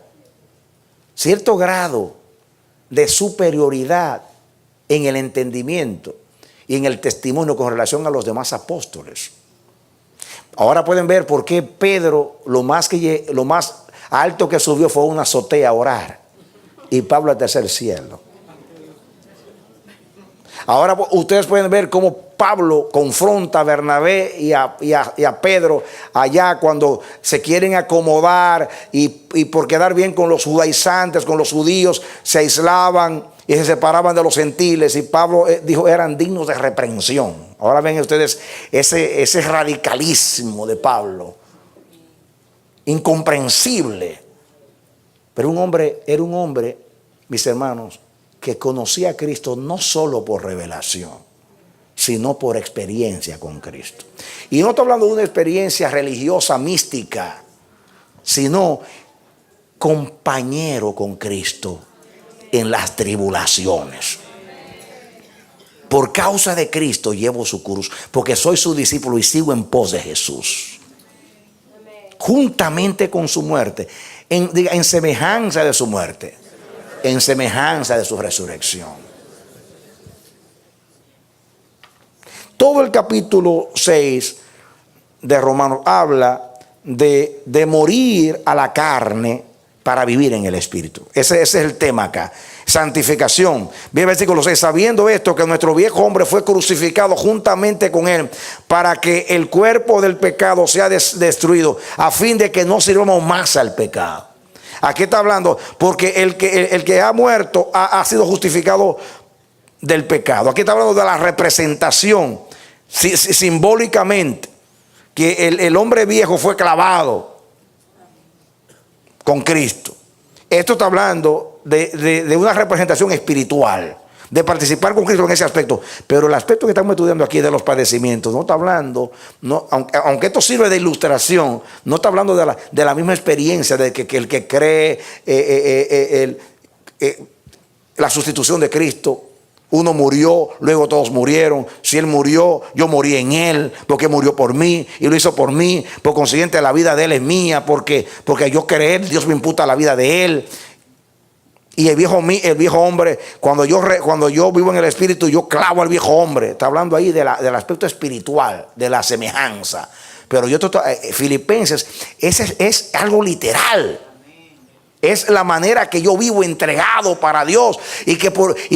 cierto grado de superioridad en el entendimiento y en el testimonio con relación a los demás apóstoles. Ahora pueden ver por qué Pedro lo más alto que subió fue una azotea a orar y Pablo al tercer cielo. Ahora ustedes pueden ver cómo Pablo confronta a Bernabé y a Pedro allá cuando se quieren acomodar y por quedar bien con los judaizantes, con los judíos, se aislaban y se separaban de los gentiles. Y Pablo dijo eran dignos de reprensión. Ahora ven ustedes ese radicalismo de Pablo, incomprensible. Pero era un hombre, mis hermanos, que conocía a Cristo no solo por revelación, sino por experiencia con Cristo. Y no estoy hablando de una experiencia religiosa, mística, sino compañero con Cristo en las tribulaciones. Por causa de Cristo llevo su cruz, porque soy su discípulo y sigo en pos de Jesús. Juntamente con su muerte, en semejanza de su muerte, en semejanza de su resurrección. Todo el capítulo 6 de Romanos habla de morir a la carne para vivir en el Espíritu. Ese es el tema acá. Santificación. Bien, versículo 6. Sabiendo esto, que nuestro viejo hombre fue crucificado juntamente con él, para que el cuerpo del pecado sea destruido, a fin de que no sirvamos más al pecado. Aquí está hablando, porque el que ha muerto ha sido justificado del pecado. Aquí está hablando de la representación, simbólicamente, que el hombre viejo fue clavado con Cristo. Esto está hablando de una representación espiritual, de participar con Cristo en ese aspecto. Pero el aspecto que estamos estudiando aquí de los padecimientos, no está hablando, aunque esto sirve de ilustración, no está hablando de la misma experiencia de que el que cree la sustitución de Cristo. Uno murió, luego todos murieron. Si Él murió, yo morí en Él, porque murió por mí y lo hizo por mí. Por consiguiente, la vida de Él es mía, porque yo creé, Dios me imputa la vida de Él. Y el viejo hombre, cuando yo vivo en el Espíritu, yo clavo al viejo hombre. Está hablando ahí del aspecto espiritual, de la semejanza. Pero Filipenses, ese es algo literal. Es la manera que yo vivo entregado para Dios y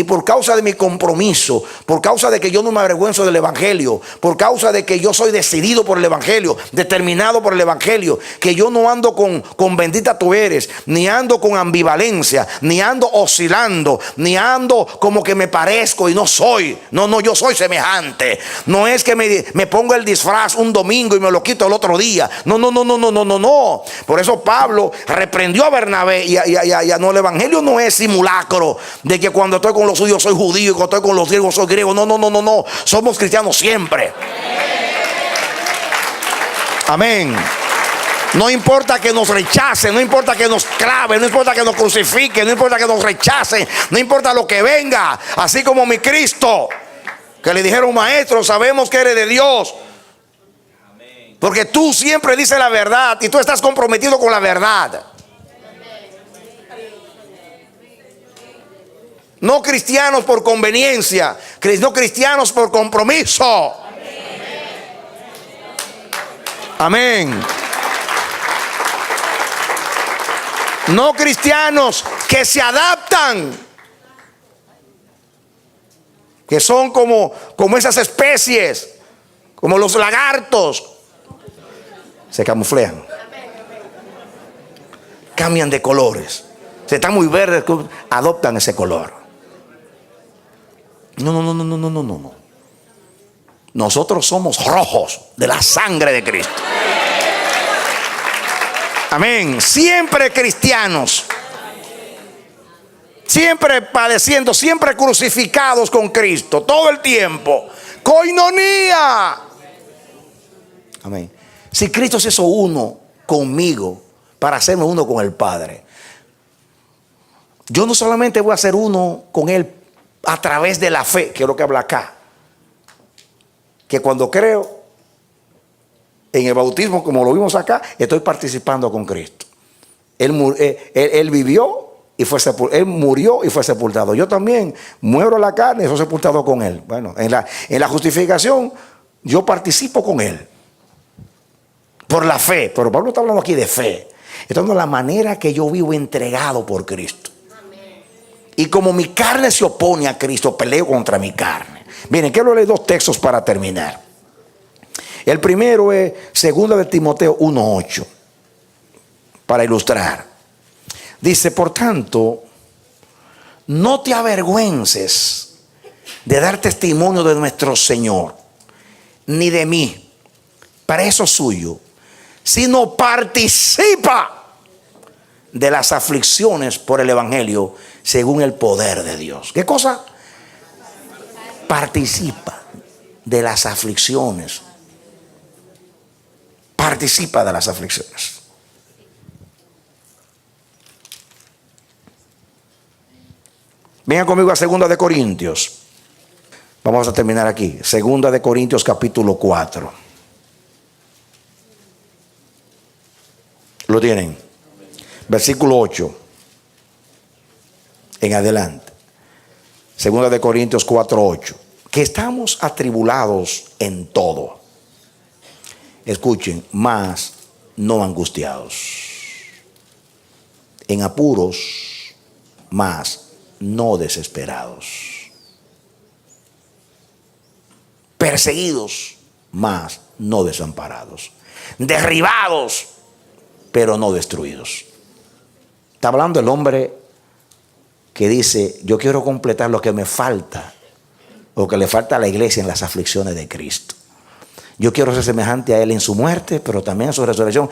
por causa de mi compromiso, por causa de que yo no me avergüenzo del Evangelio, por causa de que yo soy decidido por el Evangelio, determinado por el Evangelio, que yo no ando con bendita tú eres, ni ando con ambivalencia, ni ando oscilando, ni ando como que me parezco y no soy. No, yo soy semejante. No es que me pongo el disfraz un domingo y me lo quito el otro día. No. Por eso Pablo reprendió a Bernabé. No, el evangelio no es simulacro de que cuando estoy con los judíos soy judío y cuando estoy con los griegos soy griego. No. Somos cristianos siempre. Amén. No importa que nos rechacen, no importa que nos claven, no importa que nos crucifiquen, no importa que nos rechacen, no importa lo que venga. Así como mi Cristo, que le dijeron: maestro, sabemos que eres de Dios, porque tú siempre dices la verdad y tú estás comprometido con la verdad. No cristianos por conveniencia, no cristianos por compromiso. Amén. No cristianos que se adaptan, que son como esas especies, como los lagartos. Se camuflean, cambian de colores. Se están muy verdes, adoptan ese color. No. Nosotros somos rojos de la sangre de Cristo. Amén. Siempre cristianos, siempre padeciendo, siempre crucificados con Cristo, todo el tiempo. Coinonía. Amén. Si Cristo se hizo uno conmigo para hacerme uno con el Padre, yo no solamente voy a ser uno con Él a través de la fe, que es lo que habla acá, que cuando creo en el bautismo, como lo vimos acá, estoy participando con Cristo. Él vivió y fue sepultado. Él murió y fue sepultado. Yo también muero la carne y soy sepultado con Él. Bueno, en la justificación yo participo con Él por la fe. Pero Pablo está hablando aquí de fe. Está hablando de la manera que yo vivo entregado por Cristo. Y como mi carne se opone a Cristo, peleo contra mi carne. Miren, quiero leer dos textos para terminar. El primero es 2 de Timoteo 1:8, para ilustrar. Dice, por tanto, no te avergüences de dar testimonio de nuestro Señor, ni de mí, preso suyo, sino participa de las aflicciones por el Evangelio según el poder de Dios. ¿Qué cosa? Participa de las aflicciones. Participa de las aflicciones. Vengan conmigo a 2 de Corintios. Vamos a terminar aquí. 2 de Corintios capítulo 4. ¿Lo tienen? Versículo 8 en adelante. 2 de Corintios 4:8. Que estamos atribulados en todo. Escuchen, mas no angustiados. En apuros, mas no desesperados. Perseguidos, mas no desamparados. Derribados, pero no destruidos. Está hablando el hombre que dice, yo quiero completar lo que me falta, o que le falta a la iglesia en las aflicciones de Cristo. Yo quiero ser semejante a Él en su muerte, pero también en su resurrección,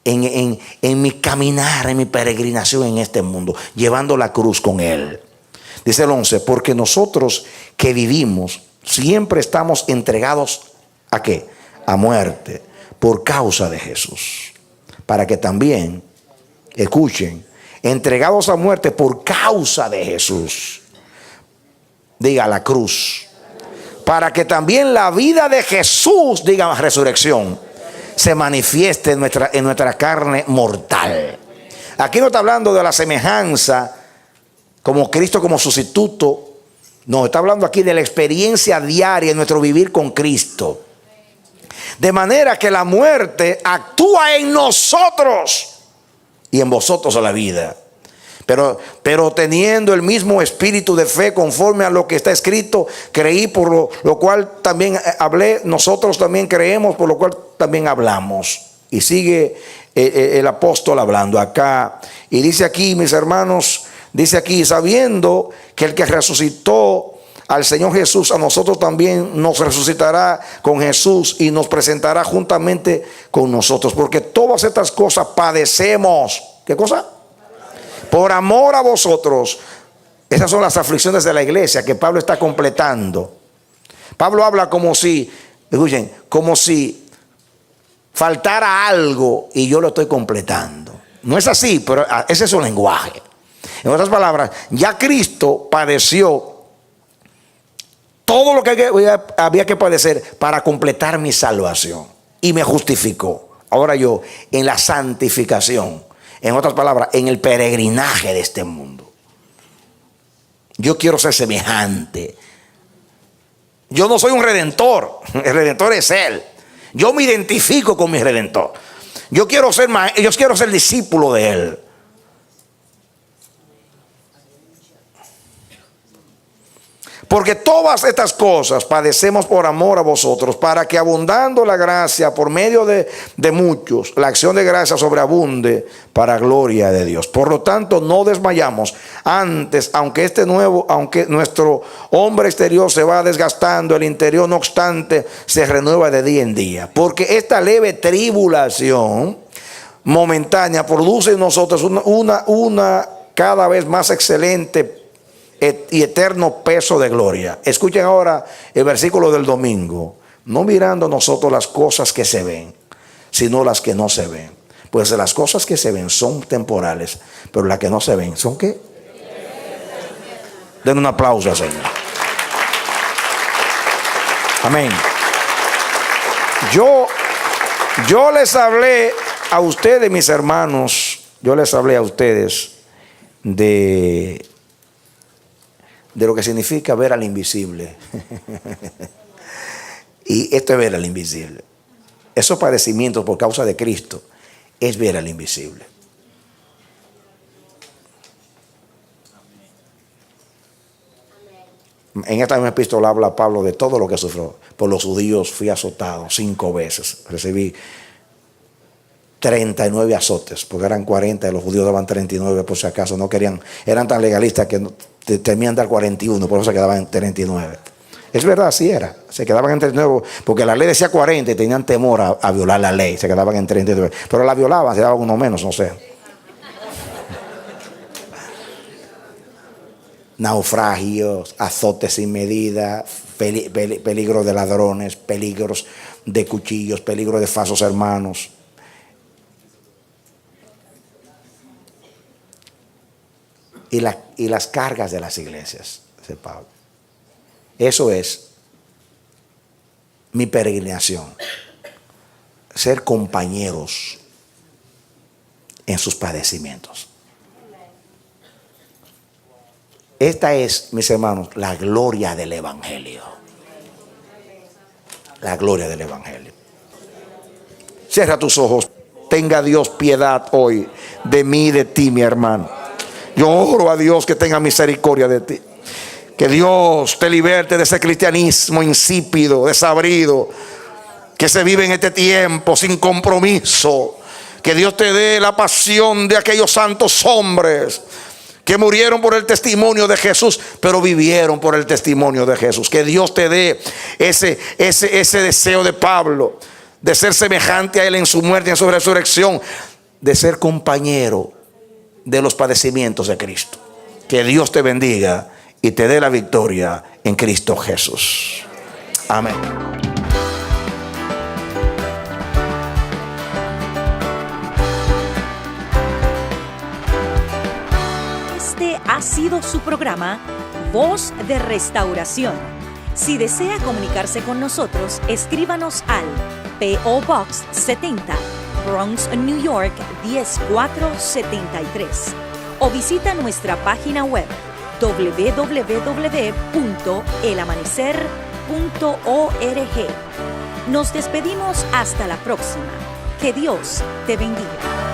en mi caminar, en mi peregrinación en este mundo, llevando la cruz con Él. Dice el 11, porque nosotros que vivimos siempre estamos entregados ¿a qué? A muerte, por causa de Jesús. Para que también, escuchen, entregados a muerte por causa de Jesús. Diga la cruz. Para que también la vida de Jesús, diga resurrección, se manifieste en nuestra carne mortal. Aquí no está hablando de la semejanza como Cristo como sustituto. No, está hablando aquí de la experiencia diaria en nuestro vivir con Cristo. De manera que la muerte actúa en nosotros y en vosotros a la vida. Pero teniendo el mismo espíritu de fe conforme a lo que está escrito, creí, por lo cual también hablé, nosotros también creemos, por lo cual también hablamos. Y sigue el apóstol hablando acá. Y dice aquí, mis hermanos, dice aquí, sabiendo que el que resucitó al Señor Jesús, a nosotros también nos resucitará con Jesús y nos presentará juntamente con nosotros. Porque todas estas cosas padecemos. ¿Qué cosa? Por amor a vosotros. Esas son las aflicciones de la iglesia que Pablo está completando. Pablo habla como si, escuchen, como si faltara algo y yo lo estoy completando. No es así, pero ese es su lenguaje. En otras palabras, ya Cristo padeció todo lo que había que padecer para completar mi salvación y me justificó. Ahora yo, en la santificación, en otras palabras, en el peregrinaje de este mundo, yo quiero ser semejante. Yo no soy un redentor, el redentor es Él. Yo me identifico con mi redentor. Yo quiero ser discípulo de Él. Porque todas estas cosas padecemos por amor a vosotros, para que abundando la gracia por medio de muchos, la acción de gracia sobreabunde para gloria de Dios. Por lo tanto, no desmayamos. Antes, aunque nuestro hombre exterior se va desgastando, el interior no obstante se renueva de día en día. Porque esta leve tribulación momentánea produce en nosotros una cada vez más excelente y eterno peso de gloria. Escuchen ahora el versículo del domingo. No mirando nosotros las cosas que se ven, sino las que no se ven. Pues las cosas que se ven son temporales, pero las que no se ven son ¿qué? Den un aplauso al Señor. Amén. Yo les hablé a ustedes, mis hermanos, yo les hablé a ustedes de lo que significa ver al invisible. Y esto es ver al invisible. Esos padecimientos por causa de Cristo es ver al invisible. En esta misma epístola habla Pablo de todo lo que sufrió. Por los judíos fui azotado 5 veces. Recibí 39 azotes, porque eran 40 y los judíos daban 39 por si acaso. No querían, eran tan legalistas que temían dar 41, por eso se quedaban en 39. Es verdad, así era. Se quedaban en 39, porque la ley decía 40 y tenían temor a violar la ley. Se quedaban en 39. Pero la violaban, se daban uno menos, no sé. Naufragios, azotes sin medida, peligros de ladrones, peligros de cuchillos, peligros de falsos hermanos. Y las cargas de las iglesias, dice Pablo. Eso es mi peregrinación. Ser compañeros en sus padecimientos. Esta es, mis hermanos, la gloria del Evangelio. La gloria del Evangelio. Cierra tus ojos. Tenga Dios piedad hoy de mí y de ti, mi hermano. Yo oro a Dios que tenga misericordia de ti. Que Dios te liberte de ese cristianismo insípido, desabrido, que se vive en este tiempo sin compromiso. Que Dios te dé la pasión de aquellos santos hombres que murieron por el testimonio de Jesús, pero vivieron por el testimonio de Jesús. Que Dios te dé ese deseo de Pablo, de ser semejante a Él en su muerte y en su resurrección, de ser compañero de los padecimientos de Cristo. Que Dios te bendiga y te dé la victoria en Cristo Jesús. Amén. Este ha sido su programa Voz de Restauración. Si desea comunicarse con nosotros, escríbanos al P.O. Box 70, Bronx, New York 10473, o visita nuestra página web www.elamanecer.org. Nos despedimos hasta la próxima. Que Dios te bendiga.